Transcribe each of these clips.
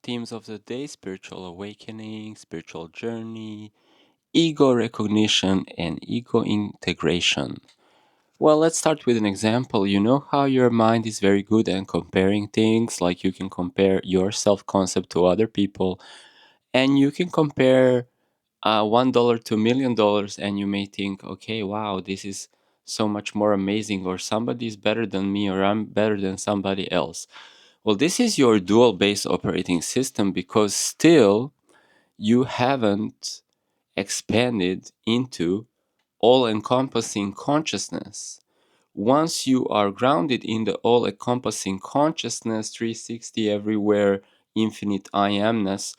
Themes of the day: spiritual awakening, spiritual journey, ego recognition, and ego integration. Well, let's start with an example. You know how your mind is very good at comparing things, like you can compare your self concept to other people, and you can compare $1 to $1,000,000, and you may think, okay, wow, this is so much more amazing, or somebody is better than me, or I'm better than somebody else. Well, this is your dual base operating system because still you haven't expanded into all encompassing consciousness. Once you are grounded in the all encompassing consciousness, 360 everywhere, infinite I amness,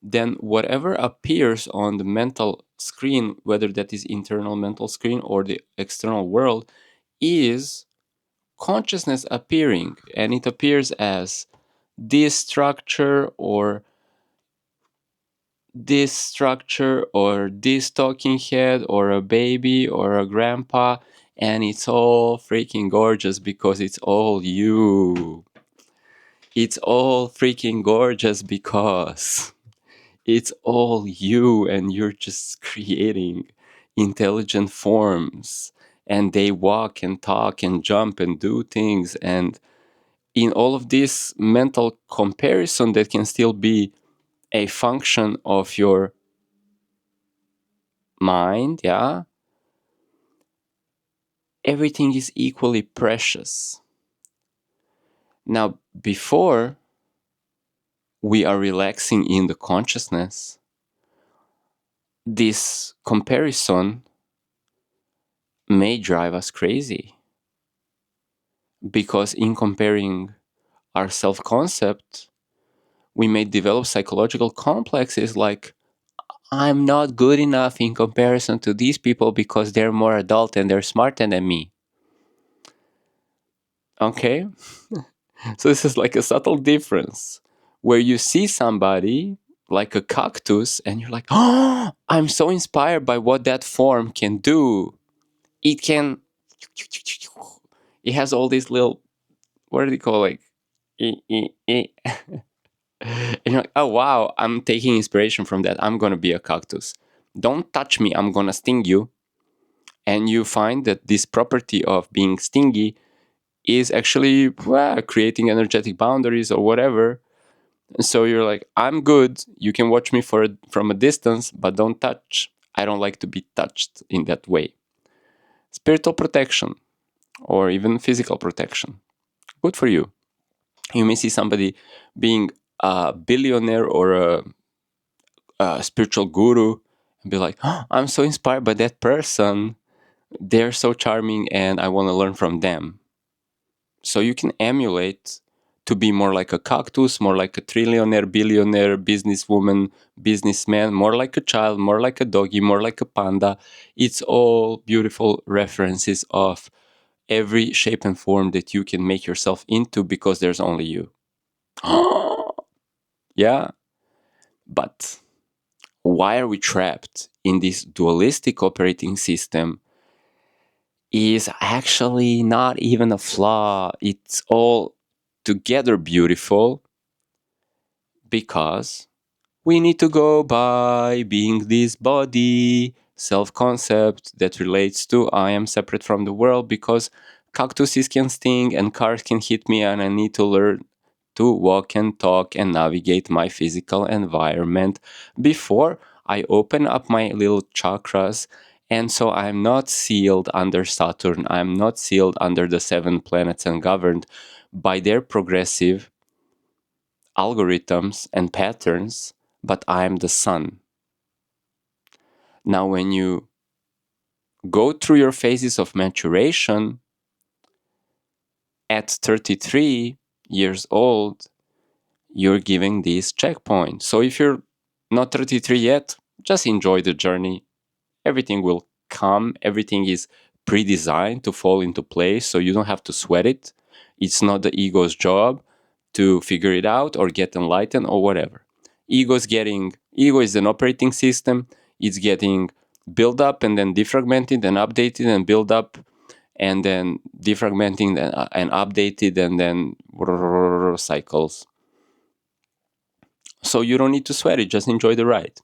then whatever appears on the mental screen, whether that is internal mental screen or the external world, is consciousness appearing, and it appears as this structure or this talking head or a baby or a grandpa, and it's all freaking gorgeous because it's all you. It's all freaking gorgeous because it's all you, and you're just creating intelligent forms, and they walk and talk and jump and do things, and in all of this mental comparison that can still be a function of your mind, yeah, everything is equally precious. Now, before we are relaxing in the consciousness, this comparison may drive us crazy, because in comparing our self-concept, we may develop psychological complexes like, I'm not good enough in comparison to these people because they're more adult and they're smarter than me. Okay? So this is like a subtle difference where you see somebody like a cactus and you're like, oh, I'm so inspired by what that form can do. It can, it has all these little, what do they call, like, and you're like, oh wow, I'm taking inspiration from that. I'm gonna be a cactus. Don't touch me, I'm gonna sting you. And you find that this property of being stingy is actually creating energetic boundaries or whatever. And so you're like, I'm good. You can watch me from a distance, but don't touch. I don't like to be touched in that way. Spiritual protection or even physical protection. Good for you. You may see somebody being a billionaire or a spiritual guru and be like, oh, I'm so inspired by that person. They're so charming and I want to learn from them. So you can emulate to be more like a cactus, more like a trillionaire, billionaire, businesswoman, businessman, more like a child, more like a doggy, more like a panda. It's all beautiful references of every shape and form that you can make yourself into because there's only you. Yeah. But why are we trapped in this dualistic operating system is actually not even a flaw. It's all together beautiful because we need to go by being this body self-concept that relates to I am separate from the world, because cactuses can sting and cars can hit me, and I need to learn to walk and talk and navigate my physical environment before I open up my little chakras. And so I'm not sealed under Saturn. I'm not sealed under the 7 planets and governed by their progressive algorithms and patterns, but I'm the sun. Now, when you go through your phases of maturation at 33 years old, you're giving these checkpoints. So if you're not 33 yet, just enjoy the journey. Everything will come. Everything is pre-designed to fall into place, so you don't have to sweat it. It's not the ego's job to figure it out or get enlightened or whatever. Ego is an operating system. It's getting built up and then defragmented and updated and built up and then defragmenting and updated and then cycles. So you don't need to sweat it, just enjoy the ride.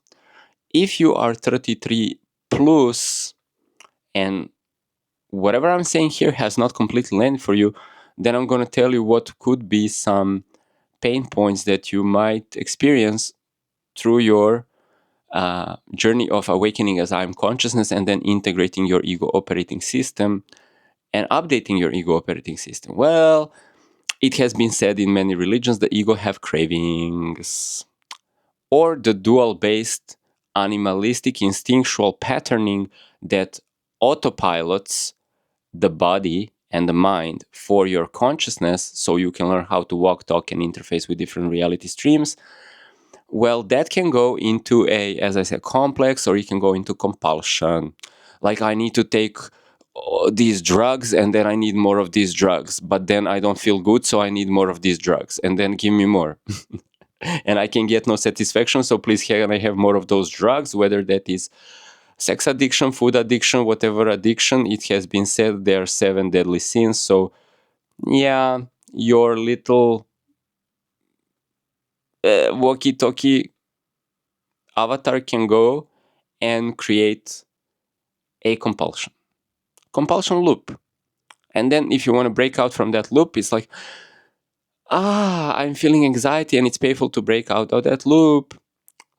If you are 33 plus and whatever I'm saying here has not completely landed for you, then I'm going to tell you what could be some pain points that you might experience through your journey of awakening as I am consciousness, and then integrating your ego operating system and updating your ego operating system. Well, it has been said in many religions the ego have cravings, or the dual-based animalistic instinctual patterning that autopilots the body and the mind for your consciousness so you can learn how to walk, talk, and interface with different reality streams. Well, that can go into a, as I said, complex, or it can go into compulsion. Like, I need to take these drugs, and then I need more of these drugs, but then I don't feel good, so I need more of these drugs, and then give me more. And I can get no satisfaction, so please can I have more of those drugs, whether that is sex addiction, food addiction, whatever addiction. It has been said there are 7 deadly sins. So yeah, your little walkie-talkie avatar can go and create a compulsion loop. And then if you want to break out from that loop, it's like, I'm feeling anxiety, and it's painful to break out of that loop.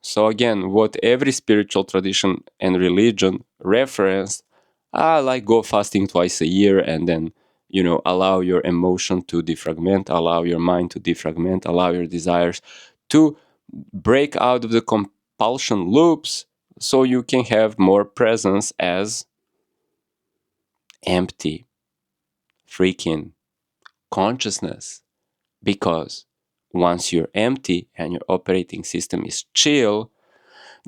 So again, what every spiritual tradition and religion reference, like go fasting twice a year, and then, allow your emotion to defragment, allow your mind to defragment, allow your desires to break out of the compulsion loops so you can have more presence as empty freaking consciousness. Because once you're empty and your operating system is chill,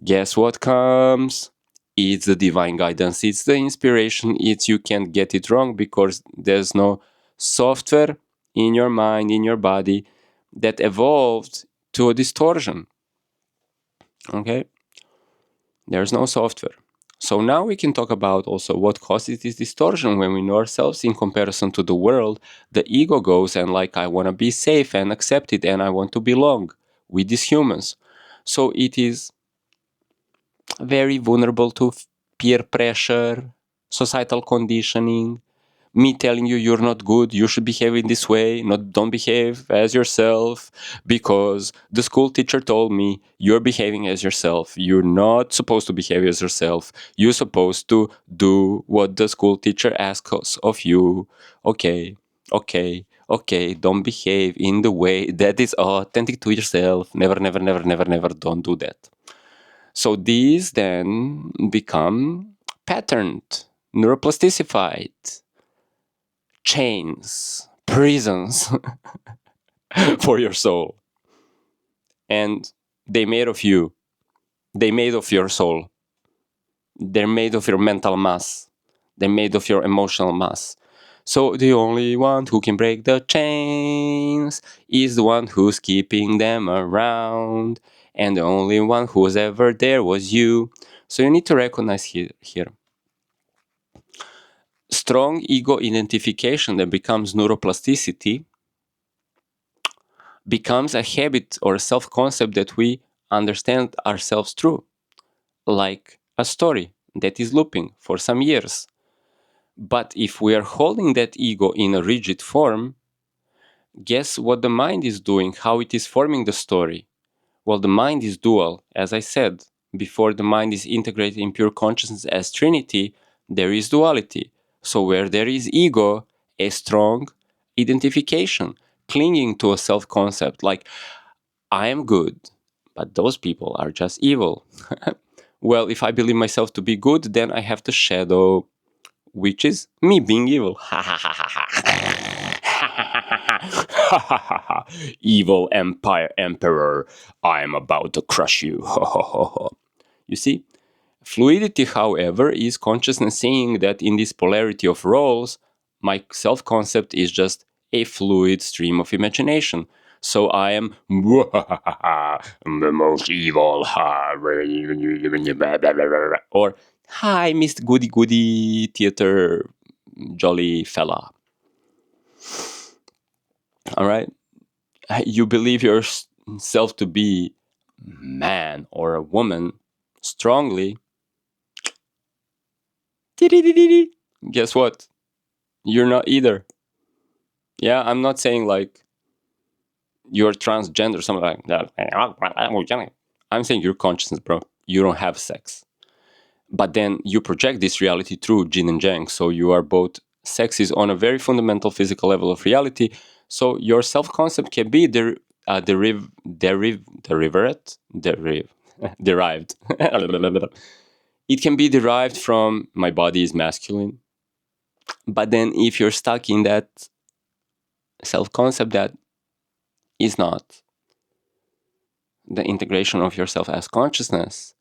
guess what comes? It's the divine guidance, it's the inspiration, it's you can't get it wrong because there's no software in your mind, in your body that evolved to a distortion. Okay? There's no software. So now we can talk about also what causes this distortion. When we know ourselves in comparison to the world, the ego goes and like, I want to be safe and accepted and I want to belong with these humans. So it is very vulnerable to peer pressure, societal conditioning, me telling you you're not good, you should behave in this way, don't behave as yourself because the school teacher told me you're behaving as yourself. You're not supposed to behave as yourself. You're supposed to do what the school teacher asks of you. Okay, don't behave in the way that is authentic to yourself. Never, never, never, never, never, don't do that. So these then become patterned, neuroplasticified chains, prisons for your soul. And they made of you. They made of your soul. They're made of your mental mass. They're made of your emotional mass. So the only one who can break the chains is the one who's keeping them around. And the only one who's ever there was you. So you need to recognize here. Strong ego identification that becomes neuroplasticity becomes a habit or a self-concept that we understand ourselves through, like a story that is looping for some years. But if we are holding that ego in a rigid form, guess what the mind is doing, how it is forming the story? Well, the mind is dual. As I said, before the mind is integrated in pure consciousness as Trinity, there is duality. So where there is ego, a strong identification, clinging to a self-concept like, I am good, but those people are just evil. Well, if I believe myself to be good, then I have the shadow, which is me being evil. Evil empire emperor, I am about to crush you. You see, fluidity, however, is consciousness seeing that in this polarity of roles, my self-concept is just a fluid stream of imagination. So I am the most evil, or hi, Mr. Goody Goody Theater Jolly Fella. All right, you believe yourself to be man or a woman strongly, guess what? You're not either. Yeah, I'm not saying like you're transgender or something like that. I'm saying you're consciousness, bro. You don't have sex. But then you project this reality through yin and yang. So you are both sexes on a very fundamental physical level of reality. So your self-concept can be derived. It can be derived from my body is masculine. But then if you're stuck in that self-concept that is not the integration of yourself as consciousness.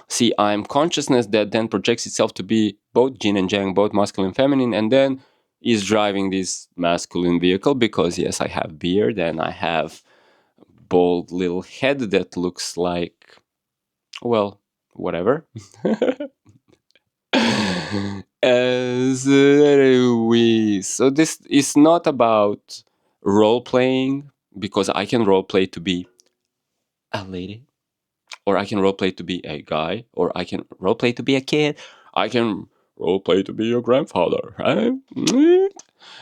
See, I'm consciousness that then projects itself to be both yin and yang, both masculine and feminine, and then is driving this masculine vehicle because, yes, I have beard and I have bald little head that looks like, well, whatever. So this is not about role playing because I can role play to be a lady, or I can roleplay to be a guy, or I can roleplay to be a kid. I can roleplay to be your grandfather. Right?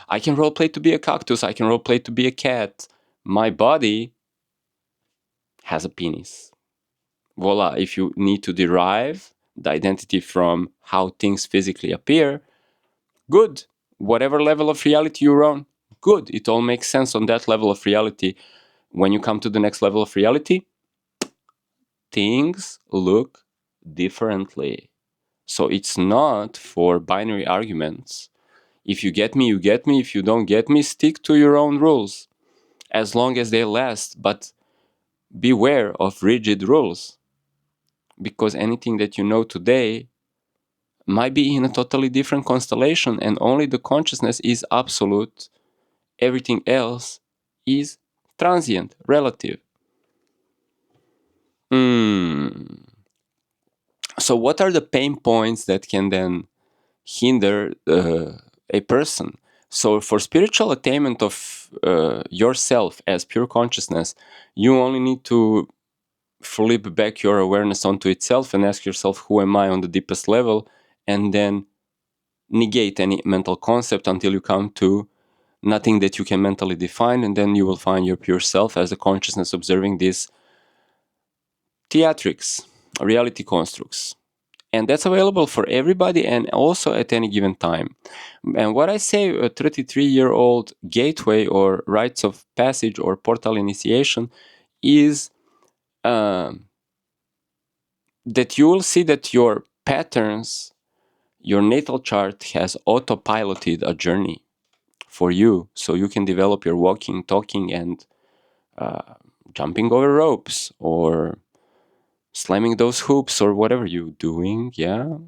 I can roleplay to be a cactus. I can roleplay to be a cat. My body has a penis. Voila. If you need to derive the identity from how things physically appear, good. Whatever level of reality you're on, good. It all makes sense on that level of reality. When you come to the next level of reality, things look differently. So it's not for binary arguments. If you get me, you get me. If you don't get me, stick to your own rules as long as they last. But beware of rigid rules, because anything that you know today might be in a totally different constellation, and only the consciousness is absolute. Everything else is transient, relative. So what are the pain points that can then hinder a person? So for spiritual attainment of yourself as pure consciousness, you only need to flip back your awareness onto itself and ask yourself, who am I on the deepest level? And then negate any mental concept until you come to nothing that you can mentally define, and then you will find your pure self as a consciousness observing these theatrics, reality constructs. And that's available for everybody and also at any given time. And what I say, a 33-year-old gateway or rites of passage or portal initiation is that you will see that your patterns, your natal chart has autopiloted a journey for you, so you can develop your walking, talking, and jumping over ropes or slamming those hoops or whatever you're doing, yeah.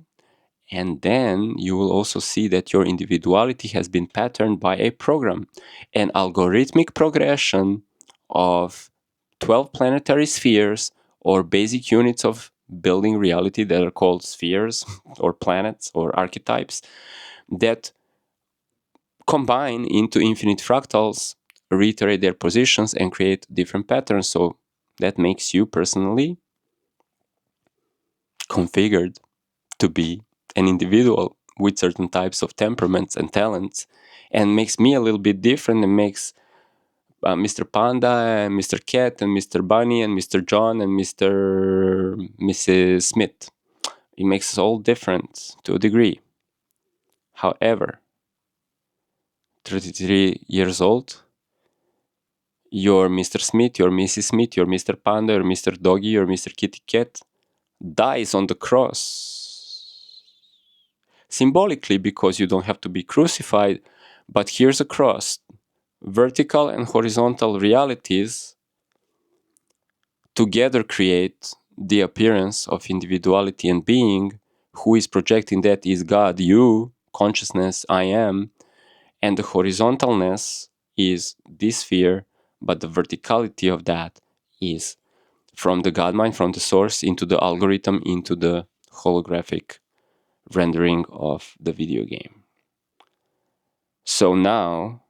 And then you will also see that your individuality has been patterned by a program, an algorithmic progression of 12 planetary spheres or basic units of building reality that are called spheres or planets or archetypes that combine into infinite fractals, reiterate their positions, and create different patterns. So that makes you personally configured to be an individual with certain types of temperaments and talents, and makes me a little bit different, and makes Mr. Panda and Mr. Cat and Mr. Bunny and Mr. John and Mrs. Smith. It makes us all different to a degree. However, 33 years old, you're Mr. Smith, you're Mrs. Smith, you're Mr. Panda, you're Mr. Doggy, you're Mr. Kitty Cat, dies on the cross. Symbolically, because you don't have to be crucified, but here's a cross. Vertical and horizontal realities together create the appearance of individuality and being. Who is projecting that is God, you, consciousness, I am, and the horizontalness is this sphere, but the verticality of that is from the God mind, from the source, into the algorithm, into the holographic rendering of the video game. So now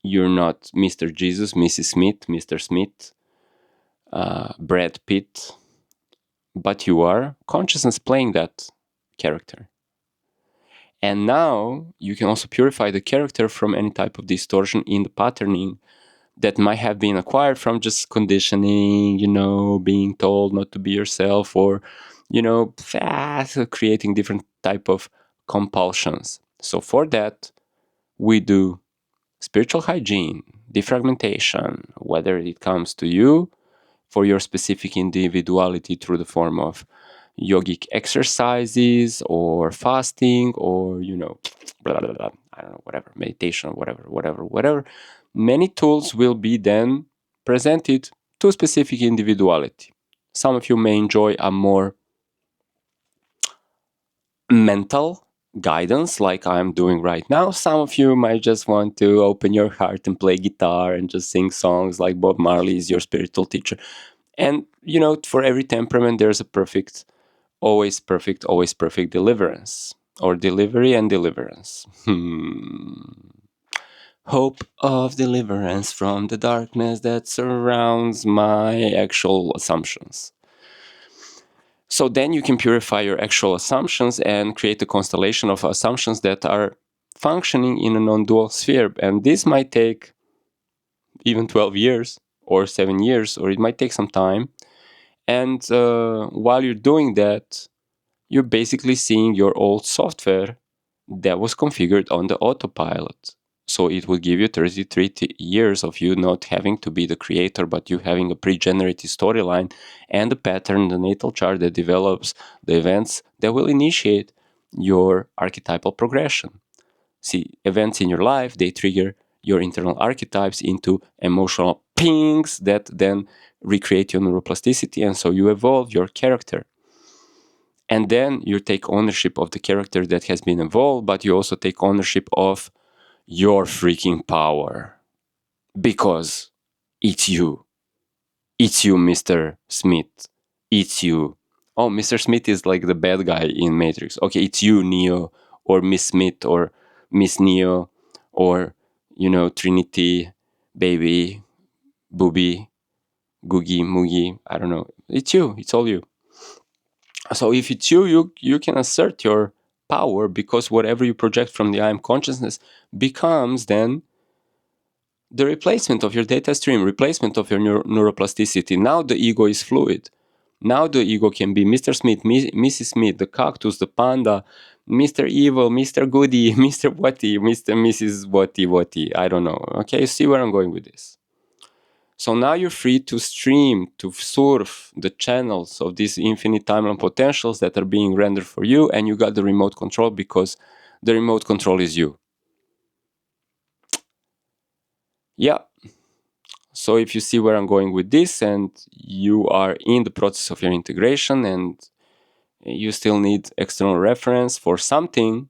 you're not Mr. Jesus, Mrs. Smith, Mr. Smith, Brad Pitt, but you are consciousness playing that character. And now you can also purify the character from any type of distortion in the patterning that might have been acquired from just conditioning, being told not to be yourself, or, creating different type of compulsions. So for that, we do spiritual hygiene, defragmentation, whether it comes to you for your specific individuality through the form of yogic exercises or fasting or, blah, blah, blah, I don't know, whatever, meditation, whatever. Many tools will be then presented to specific individuality. Some of you may enjoy a more mental guidance like I'm doing right now. Some of you might just want to open your heart and play guitar and just sing songs like Bob Marley is your spiritual teacher. And, for every temperament, there's a always perfect deliverance, or delivery and deliverance. Hope of deliverance from the darkness that surrounds my actual assumptions. So then you can purify your actual assumptions and create a constellation of assumptions that are functioning in a non-dual sphere. And this might take even 12 years or 7 years, or it might take some time. And while you're doing that, you're basically seeing your old software that was configured on the autopilot. So it will give you 33 years of you not having to be the creator, but you having a pre-generated storyline and the pattern, the natal chart that develops the events that will initiate your archetypal progression. See, events in your life, they trigger your internal archetypes into emotional pings that then recreate your neuroplasticity, and so you evolve your character. And then you take ownership of the character that has been evolved, but you also take ownership of your freaking power. Because it's you. It's you, Mr. Smith. It's you. Oh, Mr. Smith is like the bad guy in Matrix. Okay, it's you, Neo, or Miss Smith, or Miss Neo, or, Trinity, Baby, Booby, Googie, Moogie. I don't know. It's you. It's all you. So if it's you can assert your power, because whatever you project from the I am consciousness becomes then the replacement of your data stream, replacement of your neuroplasticity. Now the ego is fluid. Now the ego can be Mr. Smith, Mrs. Smith, the cactus, the panda, Mr. Evil, Mr. Goody, Mr. Whatty, Mr. Mrs. Whatty. I don't know. Okay, you see where I'm going with this. So now you're free to stream, to surf the channels of these infinite timeline potentials that are being rendered for you, and you got the remote control because the remote control is you. Yeah. So if you see where I'm going with this, and you are in the process of your integration and you still need external reference for something,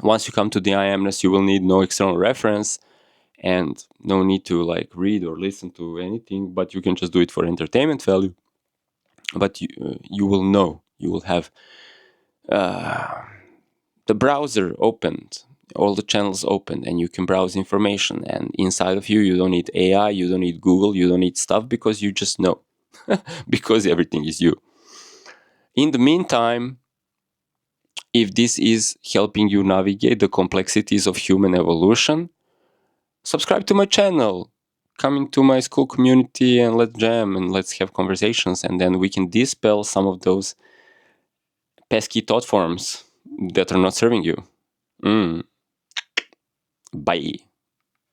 once you come to the I amness, you will need no external reference and no need to read or listen to anything, but you can just do it for entertainment value. But you will know, you will have the browser opened, all the channels opened, and you can browse information. And inside of you, you don't need AI, you don't need Google, you don't need stuff, because you just know, because everything is you. In the meantime, if this is helping you navigate the complexities of human evolution, subscribe to my channel, come into my school community, and let's jam and let's have conversations, and then we can dispel some of those pesky thought forms that are not serving you. Bye.